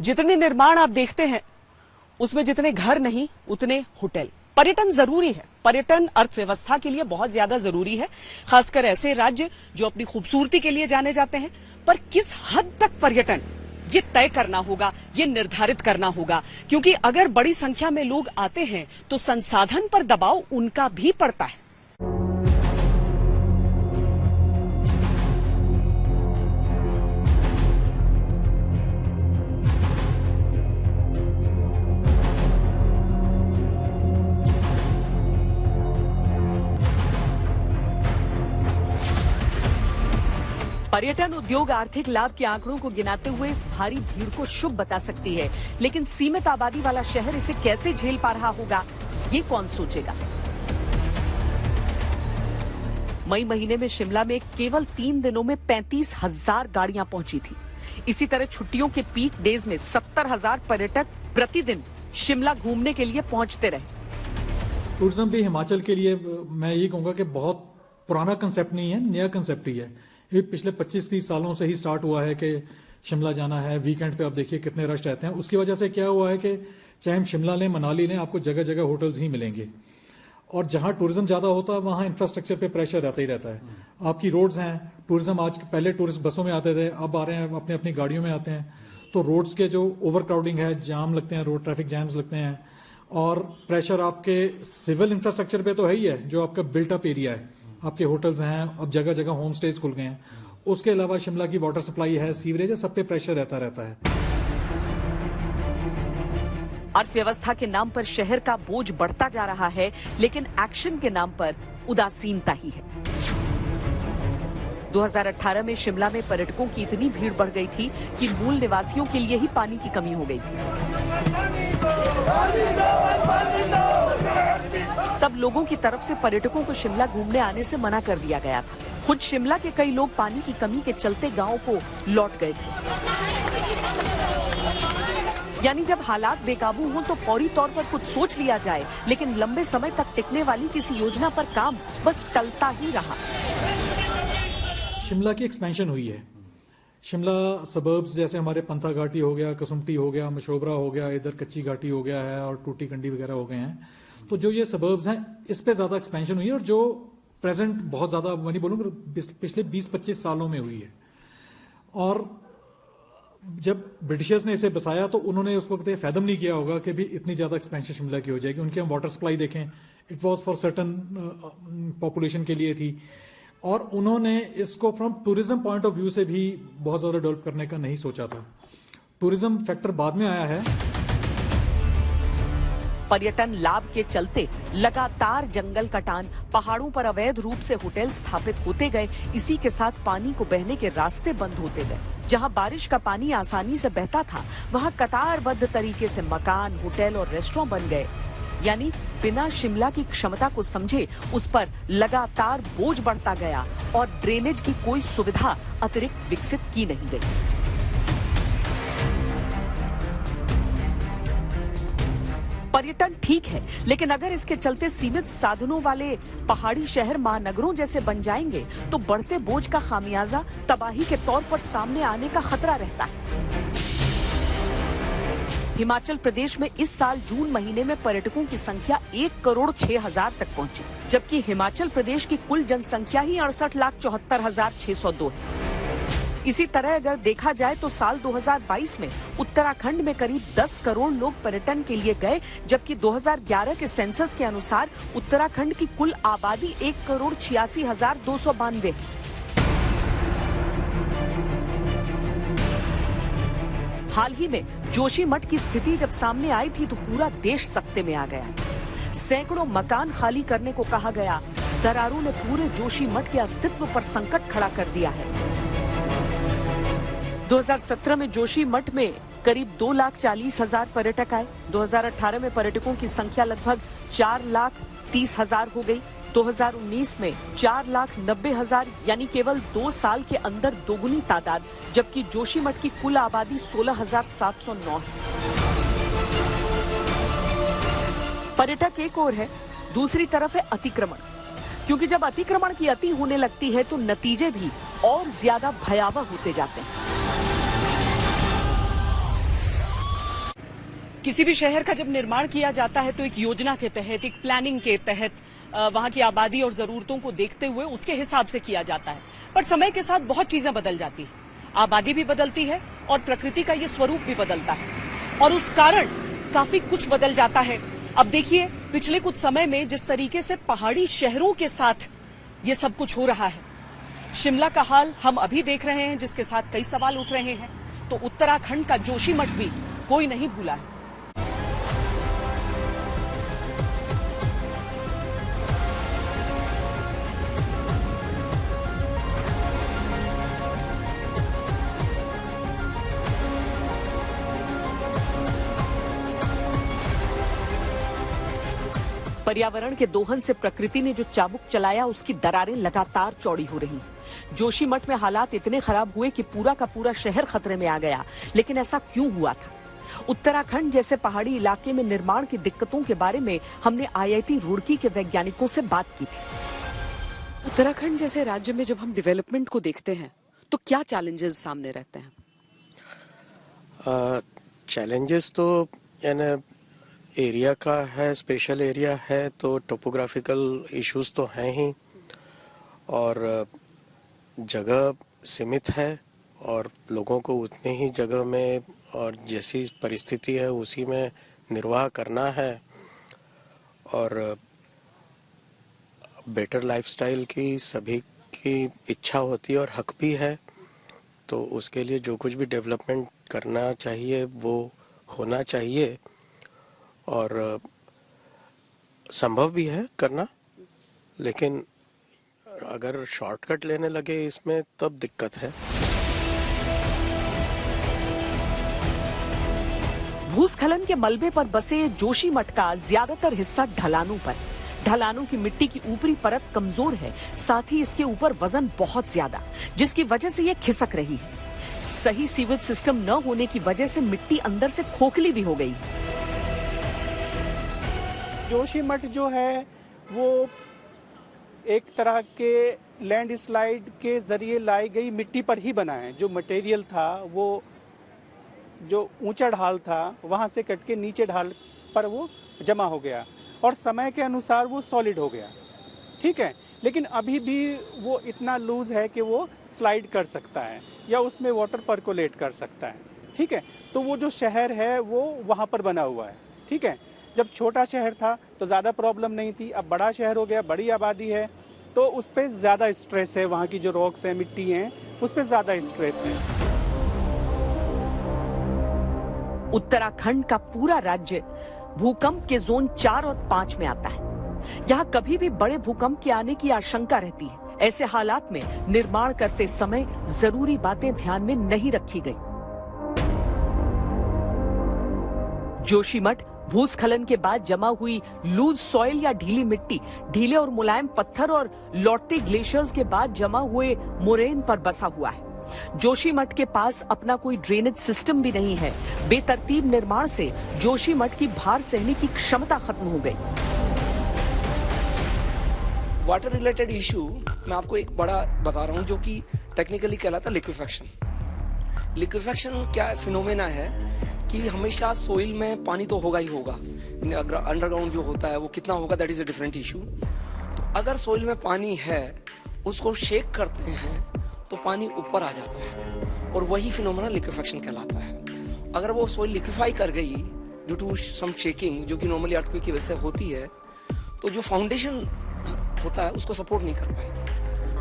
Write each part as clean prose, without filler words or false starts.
जितने निर्माण आप देखते हैं उसमें जितने घर नहीं उतने होटल। पर्यटन जरूरी है, पर्यटन अर्थव्यवस्था के लिए बहुत ज्यादा जरूरी है, खासकर ऐसे राज्य जो अपनी खूबसूरती के लिए जाने जाते हैं। पर किस हद तक पर्यटन, ये तय करना होगा, ये निर्धारित करना होगा, क्योंकि अगर बड़ी संख्या में लोग आते हैं तो संसाधन पर दबाव उनका भी पड़ता है। पर्यटन उद्योग आर्थिक लाभ के आंकड़ों को गिनाते हुए इस भारी भीड़ को शुभ बता सकती है, लेकिन सीमित आबादी वाला शहर इसे कैसे झेल पा रहा होगा, ये कौन सोचेगा। मई महीने में शिमला में केवल 3 दिनों में 35,000 गाड़ियां पहुंची थी। इसी तरह छुट्टियों के पीक डेज में 70,000 पर्यटक प्रतिदिन शिमला घूमने के लिए पहुंचते रहे। टूरिज्म भी हिमाचल के लिए मैं ये कहूंगा कि बहुत पुराना कंसेप्ट नहीं है, नया कंसेप्ट ही है। ये पिछले 25-30 सालों से ही स्टार्ट हुआ है कि शिमला जाना है, वीकेंड पे आप देखिए कितने रश रहते हैं। उसकी वजह से क्या हुआ है कि चाहे हम शिमला लें, मनाली लें, आपको जगह जगह होटल्स ही मिलेंगे। और जहां टूरिज्म ज्यादा होता है वहां इंफ्रास्ट्रक्चर पे प्रेशर रहता ही रहता है। आपकी रोड्स हैं, टूरिज्म आज पहले टूरिस्ट बसों में आते थे, अब आ रहे हैं अपनी अपनी गाड़ियों में आते हैं। तो रोड्स के जो ओवर क्राउडिंग है, जाम लगते हैं, रोड ट्रैफिक जैम्स लगते हैं, और प्रेशर आपके सिविल इंफ्रास्ट्रक्चर पे तो है ही है, जो आपका बिल्ट अप एरिया है, आपके होटल्स हैं, अब जगह जगह होम स्टेज खुल गए हैं। उसके अलावा शिमला की वाटर सप्लाई है, सीवरेज है, सब पे प्रेशर रहता है। अर्थव्यवस्था के नाम पर शहर का बोझ बढ़ता जा रहा है, लेकिन एक्शन के नाम पर उदासीनता ही है। 2018 में शिमला में पर्यटकों की इतनी भीड़ बढ़ गई थी कि मूल निवासियों के लिए ही पानी की कमी हो गई थी। तब लोगों की तरफ से पर्यटकों को शिमला घूमने आने से मना कर दिया गया था। खुद शिमला के कई लोग पानी की कमी के चलते गांव को लौट गए थे। यानी जब हालात बेकाबू हों तो फौरी तौर पर कुछ सोच लिया जाए, लेकिन लंबे समय तक टिकने वाली किसी योजना पर काम बस टलता ही रहा। शिमला की एक्सपेंशन हुई है। शिमला सबर्ब्स जैसे हमारे पंथा घाटी हो गया, कसुम्पटी हो गया, मशोबरा हो गया, इधर कच्ची घाटी हो गया है, और टूटी कंडी वगैरह हो गए हैं। तो जो ये सबर्ब्स हैं, इस पे ज्यादा एक्सपेंशन हुई है, और जो प्रेजेंट बहुत ज्यादा मैं नहीं बोलूंगा, पिछले 20-25 सालों में हुई है। और जब ब्रिटिशर्स ने इसे बसाया तो उन्होंने उस वक्त फैदम नहीं किया होगा कि भी इतनी ज्यादा एक्सपेंशन शिमला की हो जाएगी। उनकी हम वाटर सप्लाई देखें, it was for certain population के लिए थी, और उन्होंने इसको from tourism point of view से भी बहुत ज्यादा डेवलप करने का नहीं सोचा था। टूरिज्म फैक्टर बाद में आया है। पर्यटन लाभ के चलते लगातार जंगल कटान, पहाड़ों पर अवैध रूप से होटल स्थापित होते गए। इसी के साथ पानी को बहने के रास्ते बंद होते गए। जहां बारिश का पानी आसानी से बहता था, वहां कतारबद्ध तरीके से मकान, होटल और रेस्टोरेंट बन गए। यानी बिना शिमला की क्षमता को समझे उस पर लगातार बोझ बढ़ता गया, और ड्रेनेज की कोई सुविधा अतिरिक्त विकसित की नहीं गई। पर्यटन ठीक है, लेकिन अगर इसके चलते सीमित साधनों वाले पहाड़ी शहर महानगरों जैसे बन जाएंगे तो बढ़ते बोझ का खामियाजा तबाही के तौर पर सामने आने का खतरा रहता है। हिमाचल प्रदेश में इस साल जून महीने में पर्यटकों की संख्या 1,06,000 तक पहुंची, जबकि हिमाचल प्रदेश की कुल जनसंख्या ही 68,74,602 है। इसी तरह अगर देखा जाए तो साल 2022 में उत्तराखंड में करीब 10 करोड़ लोग पर्यटन के लिए गए, जबकि 2011 के सेंसस के अनुसार उत्तराखंड की कुल आबादी 1,86,292 है। हाल ही में जोशीमठ की स्थिति जब सामने आई थी तो पूरा देश सकते में आ गया। सैकड़ों मकान खाली करने को कहा गया। दरारों ने पूरे जोशीमठ के अस्तित्व पर संकट खड़ा कर दिया है। 2017 में जोशीमठ में करीब 2,40,000 पर्यटक आए। 2018 में पर्यटकों की संख्या लगभग 4,30,000 हो गई। 2019 में 4,90,000, यानी केवल 2 साल के अंदर दोगुनी तादाद, जबकि जोशीमठ की कुल आबादी 16,709 है। पर्यटक एक ओर है, दूसरी तरफ है अतिक्रमण, क्योंकि जब अतिक्रमण की अति होने लगती है तो नतीजे भी और ज्यादा भयावह होते जाते हैं। किसी भी शहर का जब निर्माण किया जाता है तो एक योजना के तहत, एक प्लानिंग के तहत वहां की आबादी और जरूरतों को देखते हुए उसके हिसाब से किया जाता है। पर समय के साथ बहुत चीजें बदल जाती हैं, आबादी भी बदलती है और प्रकृति का ये स्वरूप भी बदलता है और उस कारण काफी कुछ बदल जाता है। अब देखिए पिछले कुछ समय में जिस तरीके से पहाड़ी शहरों के साथ ये सब कुछ हो रहा है, शिमला का हाल हम अभी देख रहे हैं, जिसके साथ कई सवाल उठ रहे हैं, तो उत्तराखंड का जोशीमठ भी कोई नहीं भूला है। पर्यावरण के दोहन से प्रकृति ने जो चाबुक चलाया, उसकी दरारें लगातार चौड़ी हो रही। जोशीमठ में हालात इतने खराब हुए कि पूरा का पूरा शहर खतरे में आ गया। लेकिन ऐसा क्यों हुआ था? उत्तराखंड जैसे पहाड़ी इलाके में निर्माण की दिक्कतों के बारे में हमने IIT रुड़की के वैज्ञानिकों से बात की थी। उत्तराखंड जैसे राज्य में जब हम डेवलपमेंट को देखते हैं तो क्या चैलेंजेस सामने रहते हैं? चैलेंजेस तो यानी एरिया का है, स्पेशल एरिया है, तो टोपोग्राफिकल इश्यूज तो हैं ही, और जगह सीमित है और लोगों को उतनी ही जगह में और जैसी परिस्थिति है उसी में निर्वाह करना है, और बेटर लाइफस्टाइल की सभी की इच्छा होती है और हक भी है। तो उसके लिए जो कुछ भी डेवलपमेंट करना चाहिए वो होना चाहिए और संभव भी है करना, लेकिन अगर शॉर्टकट लेने लगे इसमें तब दिक्कत है। भूस्खलन के मलबे पर बसे जोशीमठ का ज्यादातर हिस्सा ढलानों पर। ढलानों की मिट्टी की ऊपरी परत कमजोर है, साथ ही इसके ऊपर वजन बहुत ज्यादा, जिसकी वजह से ये खिसक रही है। सही सीवेज सिस्टम न होने की वजह से मिट्टी अंदर से खोखली भी हो गई। जोशीमठ जो है वो एक तरह के लैंडस्लाइड के जरिए लाई गई मिट्टी पर ही बना है। जो मटेरियल था वो जो ऊंचा ढाल था वहां से कट के नीचे ढाल पर वो जमा हो गया और समय के अनुसार वो सॉलिड हो गया, ठीक है। लेकिन अभी भी वो इतना लूज है कि वो स्लाइड कर सकता है या उसमें वाटर परकोलेट कर सकता है, ठीक है। तो वो जो शहर है वो वहाँ पर बना हुआ है, ठीक है। जब छोटा शहर था तो ज़्यादा प्रॉब्लम नहीं थी, अब बड़ा शहर हो गया, बड़ी आबादी है, तो उस पर ज़्यादा स्ट्रेस है। वहाँ की जो रॉक्स हैं, मिट्टी हैं, उस पर ज़्यादा स्ट्रेस है। उत्तराखंड का पूरा राज्य भूकंप के जोन 4 और 5 में आता है। यहाँ कभी भी बड़े भूकंप के आने की आशंका रहती है। ऐसे हालात में निर्माण करते समय जरूरी बातें ध्यान में नहीं रखी गई। जोशीमठ भूस्खलन के बाद जमा हुई लूज सॉइल या ढीली मिट्टी, ढीले और मुलायम पत्थर और लौटते ग्लेशियर्स के बाद जमा हुए मोरेन पर बसा हुआ है। जोशीमठ के पास अपना कोई ड्रेनेज सिस्टम भी नहीं है। बेतरतीब निर्माण से जोशीमठ की भार सहने की क्षमता खत्म हो गई। वाटर रिलेटेड इशू मैं आपको एक बड़ा बता रहा हूँ, जो कि टेक्निकली कहलाता है लिक्विफेक्शन। लिक्विफेक्शन क्या फिनोमेना है कि हमेशा सोइल में पानी तो होगा ही होगा, अंडरग्राउंड जो होता है वो कितना होगा that is a different issue. तो अगर सोइल में पानी है, उसको शेक करते हैं तो पानी ऊपर आ जाता है और वही फिनोमेना लिक्विफेक्शन कहलाता है। अगर वो सोइल लिक्विफाई कर गई ड्यू टू सम शेकिंग, जो कि नॉर्मली अर्थक्वेक की वजह से होती है, तो जो फाउंडेशन होता है उसको सपोर्ट नहीं कर पाएगी।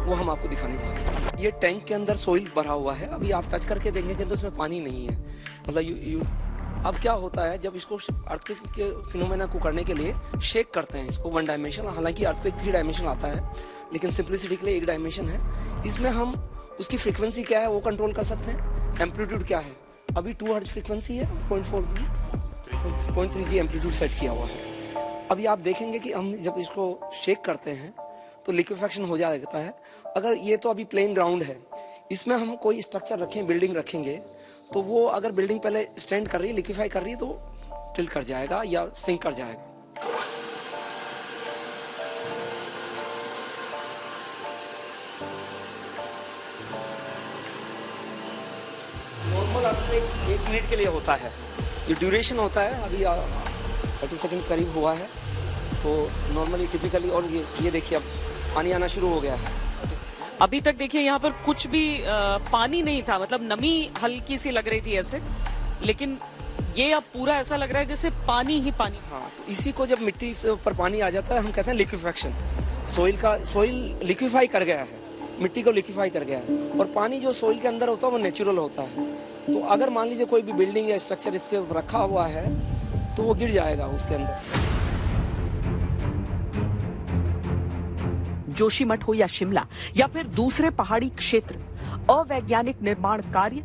वो हम आपको दिखाने जा रहे हैं। ये टैंक के अंदर सोइल भरा हुआ है, अभी आप टच करके देंगे तो उसमें पानी नहीं है। मतलब अब क्या होता है, जब इसको अर्थक्वेक के फिनोमेना को करने के लिए शेक करते हैं इसको 1 डायमेंशन, हालांकि अर्थक्वेक 3 डायमेंशन आता है, लेकिन सिंप्लिसिटी के लिए 1 डायमेंशन है। इसमें हम उसकी फ्रीक्वेंसी क्या है वो कंट्रोल कर सकते हैं, एम्पलीट्यूड क्या है। अभी 2 हर्ट्ज फ्रीक्वेंसी है, 0.3G एम्पलीट्यूड सेट किया हुआ है। अभी आप देखेंगे कि हम जब इसको शेक करते हैं तो लिक्विफेक्शन हो जाता है। अगर ये तो अभी प्लेन ग्राउंड है, इसमें हम कोई स्ट्रक्चर रखें, बिल्डिंग रखेंगे, तो वो अगर बिल्डिंग पहले स्टैंड कर रही है, लिक्विफाई कर रही है, तो टिल्ट कर जाएगा या सिंक कर जाएगा। नॉर्मल अर्थक्वेक 1 मिनट के लिए होता है, ये ड्यूरेशन होता है अभी 30 सेकंड करीब हुआ है, तो नॉर्मली टिपिकली, और ये देखिए अब पानी आना शुरू हो गया है। अभी तक देखिए यहाँ पर कुछ भी पानी नहीं था, मतलब नमी हल्की सी लग रही थी ऐसे, लेकिन ये अब पूरा ऐसा लग रहा है जैसे पानी ही पानी। हाँ, तो इसी को जब मिट्टी से ऊपर पानी आ जाता है हम कहते हैं लिक्विफेक्शन। सोइल लिक्विफाई कर गया है, मिट्टी को लिक्विफाई कर गया है, और पानी जो सोइल के अंदर होता है वो नेचुरल होता है। तो अगर मान लीजिए कोई भी बिल्डिंग या स्ट्रक्चर इसके ऊपर रखा हुआ है तो वो गिर जाएगा उसके अंदर। जोशीमठ हो या शिमला या फिर दूसरे पहाड़ी क्षेत्र, अवैज्ञानिक निर्माण कार्य,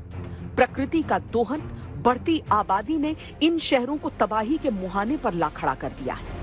प्रकृति का दोहन, बढ़ती आबादी ने इन शहरों को तबाही के मुहाने पर ला खड़ा कर दिया है।